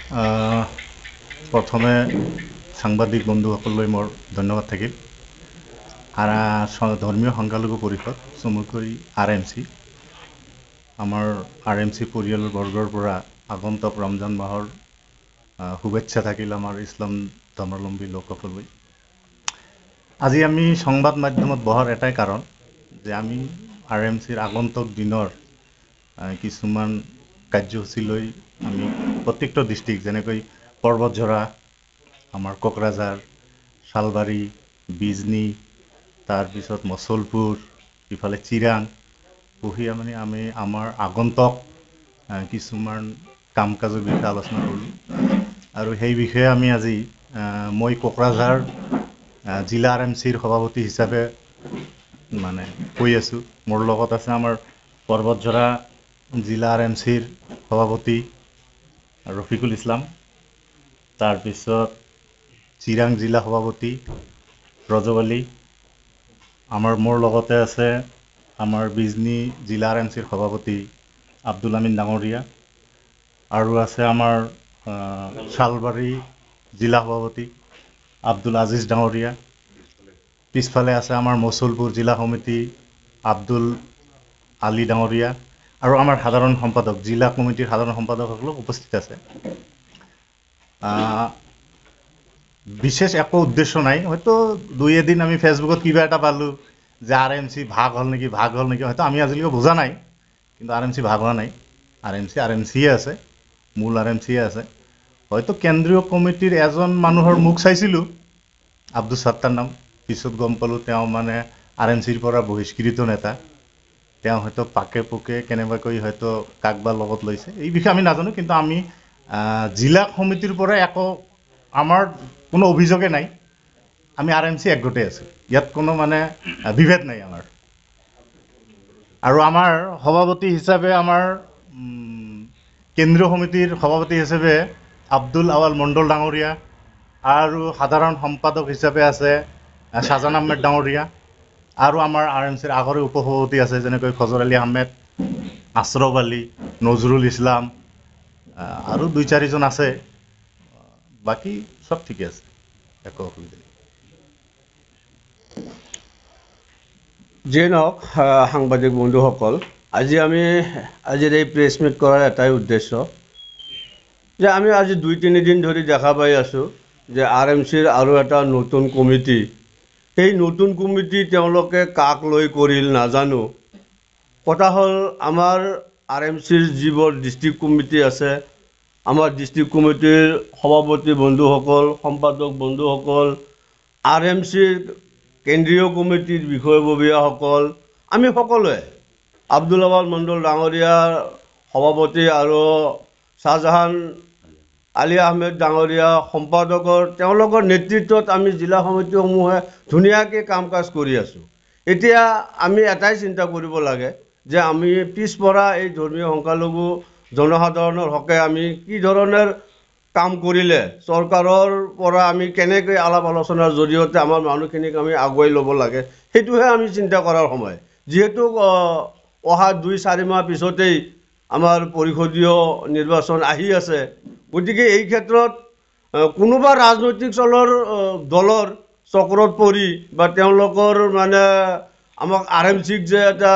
প্ৰথমে সাংবাদিক বন্ধুসকললৈ মোৰ ধন্যবাদ থাকিল। ধৰ্মীয় সংখ্যালঘু পৰিষদ চমুকৈ RMC আমাৰ RMC পৰিয়ালবৰ্গৰ পৰা আগন্তুক ৰমজান মাহৰ শুভেচ্ছা থাকিল আমাৰ ইছলাম ধৰ্মাৱলম্বী লোকসকললৈ। আজি আমি সংবাদ মাধ্যমত বহাৰ এটাই কাৰণ যে আমি RMCৰ আগন্তুক দিনৰ কিছুমান কাৰ্যসূচী লৈ আমি প্ৰত্যেকটো ডিষ্ট্ৰিক্ট যেনেকৈ পৰ্বতঝৰা, আমাৰ কোকৰাঝাৰ, শালবাৰী, বিজনী, তাৰপিছত মছলপুৰ, ইফালে চিৰাং বহি আমি আমাৰ আগন্তুক কিছুমান কাম কাজৰ বিষয়ে আলোচনা কৰিলোঁ। আৰু সেই বিষয়ে আমি আজি মই কোকৰাঝাৰ জিলা RMCৰ সভাপতি হিচাপে কৈ আছোঁ। মোৰ লগত আছে আমাৰ পৰ্বতঝৰা জিলা RMCৰ সভাপতি ৰফিকুল ইছলাম, তাৰপিছত চিৰাং জিলা সভাপতি ৰজব আলী, মোৰ লগতে আছে আমাৰ বিজনী জিলা RMCৰ সভাপতি আব্দুল আমিন ডাঙৰীয়া, আৰু আছে আমাৰ শালবাৰী জিলা সভাপতি আব্দুল আজিজ ডাঙৰীয়া, পিছফালে আছে আমাৰ মছলপুৰ জিলা সমিতি আব্দুল আলী ডাঙৰীয়া, আৰু আমাৰ সাধাৰণ সম্পাদক জিলা কমিটিৰ সাধাৰণ সম্পাদকসকল উপস্থিত আছে। বিশেষ একো উদ্দেশ্য নাই, হয়তো দুই এদিন আমি ফেচবুকত কিবা এটা পালোঁ যে RMC ভাগ হ'ল নেকি, হয়তো আমি আজিলৈকে বুজা নাই, কিন্তু RMC ভাগ হোৱা নাই। RMCয়ে আছে, মূল RMCয়ে আছে। হয়তো কেন্দ্ৰীয় কমিটিৰ এজন মানুহৰ মুখ চাইছিলোঁ, আব্দুল ছাত্তাৰ নাম, পিছত গম পালোঁ তেওঁ RMCৰ পৰা বহিষ্কৃত নেতা। তেওঁ হয়তো পাকে পোকে কেনেবাকৈ হয়তো কাকবা লগত লৈছে, এই বিষয়ে আমি নাজানো। কিন্তু আমি জিলা সমিতিৰ পৰা আমাৰ কোনো অভিযোগে নাই, আমি RMC একগোটেই আছোঁ, ইয়াত কোনো বিভেদ নাই আমাৰ। আৰু আমাৰ সভাপতি হিচাপে আমাৰ কেন্দ্ৰীয় সমিতিৰ সভাপতি হিচাপে আব্দুল আৱাল মণ্ডল ডাঙৰীয়া, আৰু সাধাৰণ সম্পাদক হিচাপে আছে শ্বাহজান আহমেদ ডাঙৰীয়া, আৰু আমাৰ RMCৰ আগৰে উপসভাপতি আছে যেনেকৈ ফজল আলী আহমেদ, আশ্ৰফ আলী, নজৰুল ইছলাম, আৰু দুই চাৰিজন আছে। বাকী চব ঠিকে আছে, একো অসুবিধা নাই। যিয়ে নহওক সাংবাদিক বন্ধুসকল, আজিৰ এই প্ৰেছ মিট কৰাৰ এটাই উদ্দেশ্য যে আমি আজি 2-3 দিন ধৰি দেখা পাই আছোঁ যে RMCৰ আৰু এটা নতুন কমিটি, সেই নতুন কমিটি তেওঁলোকে কাক লৈ কৰিল নাজানো। কথা হ'ল আমাৰ RMCৰ যিবোৰ ডিষ্ট্ৰিক্ট কমিটি আছে, আমাৰ ডিষ্ট্ৰিক্ট কমিটিৰ সভাপতি বন্ধুসকল, সম্পাদক বন্ধুসকল, RMCৰ কেন্দ্ৰীয় কমিটিৰ বিষয়ববীয়াসকল, আমি সকলোৱে আব্দুল আৱাল মণ্ডল ডাঙৰীয়াৰ সভাপতি আৰু শ্বাহজাহান আলী আহমেদ ডাঙৰীয়া সম্পাদকৰ তেওঁলোকৰ নেতৃত্বত আমি জিলা সমিতিসমূহে ধুনীয়াকৈ কাম কাজ কৰি আছোঁ। এতিয়া আমি এটাই চিন্তা কৰিব লাগে যে আমি পিছপৰা এই ধৰ্মীয় সংখ্যালঘু জনসাধাৰণৰ হকে আমি কি ধৰণৰ কাম কৰিলে চৰকাৰৰ পৰা আমি কেনেকৈ আলাপ আলোচনাৰ জৰিয়তে আমাৰ মানুহখিনিক আমি আগুৱাই ল'ব লাগে, সেইটোহে আমি চিন্তা কৰাৰ সময়। যিহেতু অহা 2-4 মাহ পিছতেই আমাৰ পৰিষদীয় নিৰ্বাচন আহি আছে, গতিকে এই ক্ষেত্ৰত কোনোবা ৰাজনৈতিক দলৰ চক্ৰত পৰি বা তেওঁলোকৰ আমাক RMCক যে এটা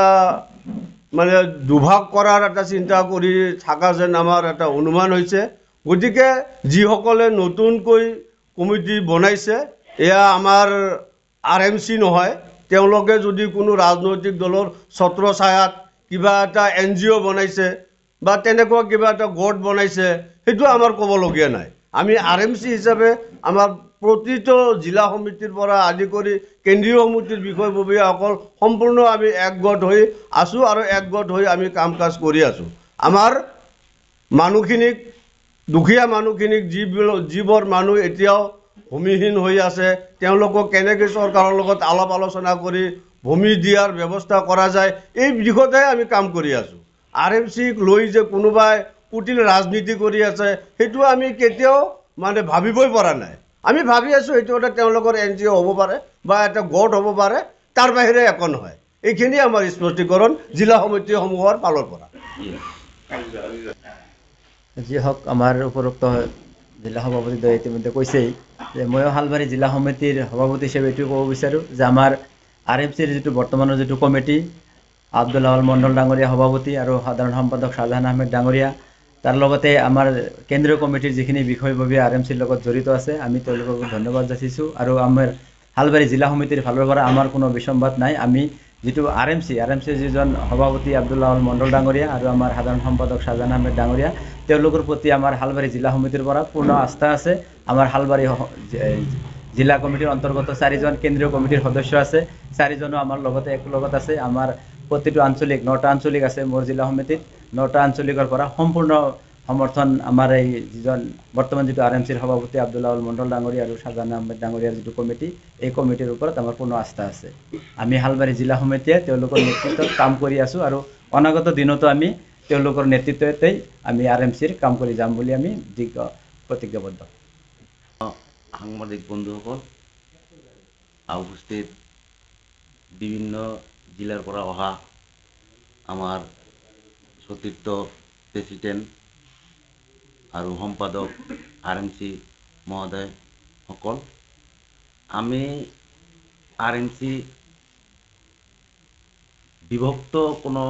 দুভাগ কৰাৰ এটা চিন্তা কৰি থকা যেন আমাৰ এটা অনুমান হৈছে। গতিকে যিসকলে নতুনকৈ কমিটি বনাইছে, এয়া আমাৰ RMC নহয়, তেওঁলোকে যদি কোনো ৰাজনৈতিক দলৰ ছত্ৰছায়াত কিবা এটা NGO বনাইছে বা তেনেকুৱা কিবা এটা গোট বনাইছে, সেইটো আমাৰ ক'বলগীয়া নাই। আমি RMC হিচাপে আমাৰ প্ৰতিটো জিলা সমিতিৰ পৰা আদি কৰি কেন্দ্ৰীয় সমিতিৰ বিষয়ববীয়াসকল সম্পূৰ্ণ আমি একগোট হৈ আছোঁ আৰু একগোট হৈ আমি কাম কাজ কৰি আছোঁ। আমাৰ মানুহখিনিক, দুখীয়া মানুহখিনিক, যিবোৰ মানুহ এতিয়াও ভূমিহীন হৈ আছে, তেওঁলোকক কেনেকৈ চৰকাৰৰ লগত আলাপ আলোচনা কৰি ভূমি দিয়াৰ ব্যৱস্থা কৰা যায়, এই দিশতহে আমি কাম কৰি আছোঁ। RMCক লৈ যে কোনোবাই কুটিল ৰাজনীতি কৰি আছে, সেইটো আমি কেতিয়াও ভাবিবই পৰা নাই। আমি ভাবি আছোঁ এইটো এটা তেওঁলোকৰ NGO হ'ব পাৰে বা এটা গোট হ'ব পাৰে, তাৰ বাহিৰে একো নহয়। এইখিনি আমাৰ স্পষ্টীকৰণ জিলা সমিতিসমূহৰ ফালৰ পৰা। যি হওক আমাৰ উপৰোক্ত জিলা সভাপতিদ্বয়ে ইতিমধ্যে কৈছেই যে ময়ো হালবাৰী জিলা সমিতিৰ সভাপতি হিচাপে এইটো ক'ব বিচাৰোঁ যে আমাৰ RMCৰ যিটো বৰ্তমানৰ যিটো কমিটি, আব্দুল আউল মণ্ডল ডাঙৰীয়া সভাপতি আৰু সাধাৰণ সম্পাদক শ্বাহজাহান আহমেদ ডাঙৰীয়া, তাৰ লগতে আমাৰ কেন্দ্ৰীয় কমিটিৰ যিখিনি বিষয়ববীয়া RMCৰ লগত জড়িত আছে, আমি তেওঁলোকক ধন্যবাদ যাচিছোঁ। আৰু আমাৰ হালবাৰী জিলা সমিতিৰ ফালৰ পৰা আমাৰ কোনো বিসম্বাদ নাই। আমি যিটো RMCৰ যিজন সভাপতি আব্দুল আউল মণ্ডল ডাঙৰীয়া আৰু আমাৰ সাধাৰণ সম্পাদক শ্বাহজাহান আহমেদ ডাঙৰীয়া, তেওঁলোকৰ প্ৰতি আমাৰ হালবাৰী জিলা সমিতিৰ পৰা পূৰ্ণ আস্থা আছে। আমাৰ হালবাৰী জিলা কমিটিৰ অন্তৰ্গত 4জন কেন্দ্ৰীয় কমিটিৰ সদস্য আছে, 4জনো আমাৰ লগতে একলগত আছে। আমাৰ প্ৰতিটো আঞ্চলিক 9টা আঞ্চলিক আছে মোৰ জিলা সমিতিত, 9টা আঞ্চলিকৰ পৰা সম্পূৰ্ণ সমৰ্থন আমাৰ এই যিজন বৰ্তমান যিটো RMCৰ সভাপতি আব্দুল আউল মণ্ডল ডাঙৰীয়া আৰু শ্বাহজাহান আহমেদ ডাঙৰীয়াৰ যিটো কমিটি, এই কমিটিৰ ওপৰত আমাৰ পূৰ্ণ আস্থা আছে। আমি হালবাৰী জিলা সমিতিয়ে তেওঁলোকৰ নেতৃত্বত কাম কৰি আছোঁ আৰু অনাগত দিনতো আমি তেওঁলোকৰ নেতৃত্বতেই আমি RMCৰ কাম কৰি যাম বুলি আমি প্ৰতিজ্ঞাবদ্ধ। সাংবাদিক বন্ধুসকল, উপস্থিত বিভিন্ন জিলাৰ পৰা অহা আমাৰ সতীৰ্থ প্ৰেচিডেণ্ট আৰু সম্পাদক RMC মহোদয়সকল, আমি RMC বিভক্ত কোনো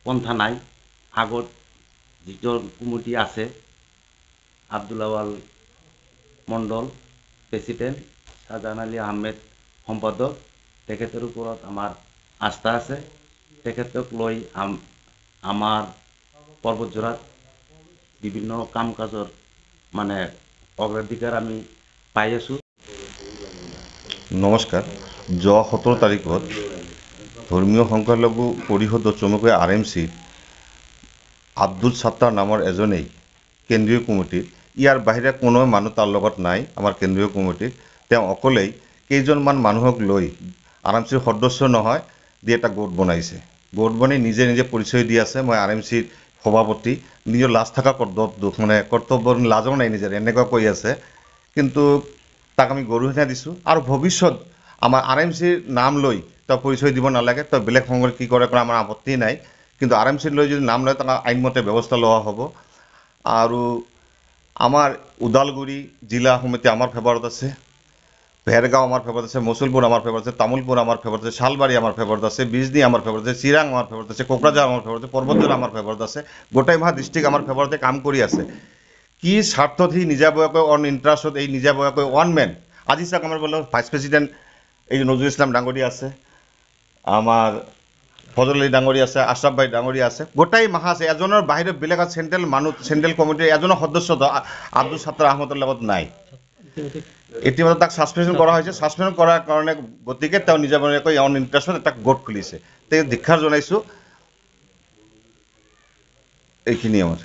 পন্থা নাই। আগত যিজন কমিটি আছে, আব্দুল আউল মণ্ডল প্ৰেচিডেণ্ট, শ্বাহজাহান আলী আহমেদ সম্পাদক, তেখেতৰ ওপৰত আমাৰ আস্থা আছে। তেখেতক লৈ আমাৰ পৰ্বতজোৰাত বিভিন্ন কাম কাজৰ অগ্ৰাধিকাৰ আমি পাই আছোঁ। নমস্কাৰ। যোৱা 17 তাৰিখত ধৰ্মীয় সংখ্যালঘু পৰিষদত চমুকৈ RMCৰ আব্দুল ছাত্তাৰ নামৰ এজনেই কেন্দ্ৰীয় কমিটিত, ইয়াৰ বাহিৰে কোনো মানুহ তাৰ লগত নাই। আমাৰ কেন্দ্ৰীয় কমিটিত তেওঁ অকলেই কেইজনমান মানুহক লৈ RMCৰ সদস্য নহয় দি এটা গোট বনাইছে। গোট বনাই নিজে নিজে পৰিচয় দি আছে, মই RMCৰ সভাপতি। নিজৰ লাজ থকা কৰ্তব্য লাজো নাই নিজৰ, এনেকুৱা কৈ আছে। কিন্তু তাক আমি গৰিহণা দিছোঁ আৰু ভৱিষ্যত আমাৰ RMCৰ নাম লৈ তেওঁ পৰিচয় দিব নালাগে। তেওঁ বেলেগ সংগঠন কি কৰে আমাৰ আপত্তি নাই, কিন্তু RMCৰ লৈ যদি নাম লয় তাক আইনমতে ব্যৱস্থা লোৱা হ'ব। আৰু আমাৰ ওদালগুৰি জিলা সমিতি আমাৰ ফেভাৰত আছে, ভেৰগাঁও আমাৰ ফেভাৰত আছে, মচুলপুৰ আমাৰ ফেভাৰত আছে, তামুলপুৰ আমাৰ ফেভাৰত আছে, শালবাৰী আমাৰ ফেভাৰত আছে, বিজনী আমাৰ ফেভাৰত আছে, চিৰাং আমাৰ ফেভাৰত আছে, কোকৰাঝাৰ আমাৰ ফেভাৰত আছে, পৰ্বতজোৰা আমাৰ ফেভাৰত আছে। গোটেই মাহ ডিষ্ট্ৰিক্ট আমাৰ ফেভাৰতে কাম কৰি আছে। কি স্বাৰ্থত সি নিজাবয়াকৈ অন ইণ্টাৰেষ্টত এই নিজাবয়াকৈ ওৱান মেন, আজি চাওক আমাৰ বোলে ভাইচ প্ৰেচিডেণ্ট এই নজৰুল ইছলাম ডাঙৰীয়া আছে, আমাৰ ফজল আলী ডাঙৰীয়া আছে, আশ্ৰাফ ভাই ডাঙৰীয়া আছে, গোটেই মাহ আছে। এজনৰ বাহিৰে বেলেগ চেণ্ট্ৰেল কমিটিৰ এজনৰ সদস্য আব্দুল ছাত্তাৰ আহমদৰ লগত নাই। ইতিমধ্যে তাক ছাছপেনশ্যন কৰা হৈছে। ছাছপেনশ্যন কৰাৰ কাৰণে গতিকে তেওঁ নিজাবয়াকৈ অন ইণ্টাৰেষ্টত এটা গোট খুলিছে। তেওঁ ধিক্ষাৰ জনাইছোঁ। এইখিনি আমাৰ